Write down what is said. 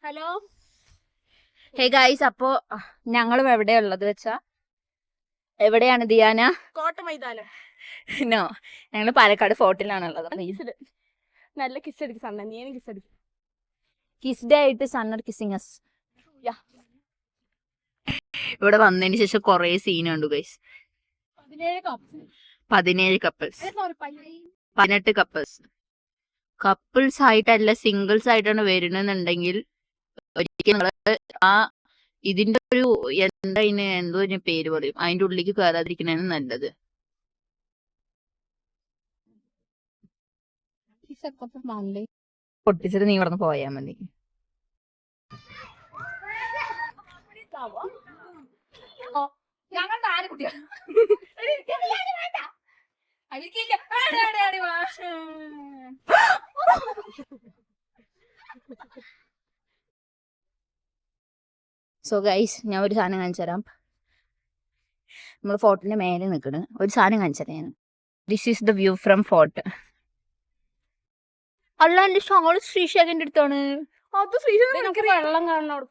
Hello hey guys, അപ്പോ ഞങ്ങളും എവിടെയാ ഉള്ളത് വെച്ചാ, എവിടെയാണ് ദിയാന? കോട്ട മൈതാനം. നോ, ഞങ്ങള് പാലക്കാട് ഫോർട്ടിലാണുള്ളത്. നല്ല കിസ് അടിക്കും സണ്ണ, നീ കിസ് അടിക്കും. കിസ് ഡേ ആയിട്ട് സണ്ണർ കിസിങ് അസ്. ഇവിടെ വന്നതിന് ശേഷം കൊറേ സീൻ ഉണ്ട് ഗൈസ്. 17 couples, 18 couples. കപ്പിൾസ് ആയിട്ടല്ല, സിംഗിൾസ് ആയിട്ടാണ് വരുന്നെന്നുണ്ടെങ്കിൽ ഒരിക്കലും ആ ഇതിന്റെ ഒരു എന്തോ പേര് പറയും, അതിന്റെ ഉള്ളിലേക്ക് കയറാതിരിക്കണാണ് നല്ലത്. പൊട്ടിച്ചിട്ട് നീ ഇവിടുന്ന് പോയാ മതി. സോ ഗൈസ്, ഞാൻ ഒരു സാധനം കാണിച്ചു തരാം. നമ്മൾ ഫോർട്ടിന്റെ മേലെ നിൽക്കണ്, ഒരു സാധനം കാണിച്ചു തരാം. This is the view from fort. അല്ല, എന്റെ ഷോള് ശ്രീശേഖരന്റെ അടുത്താണ്. അത് വെള്ളം കാണണം.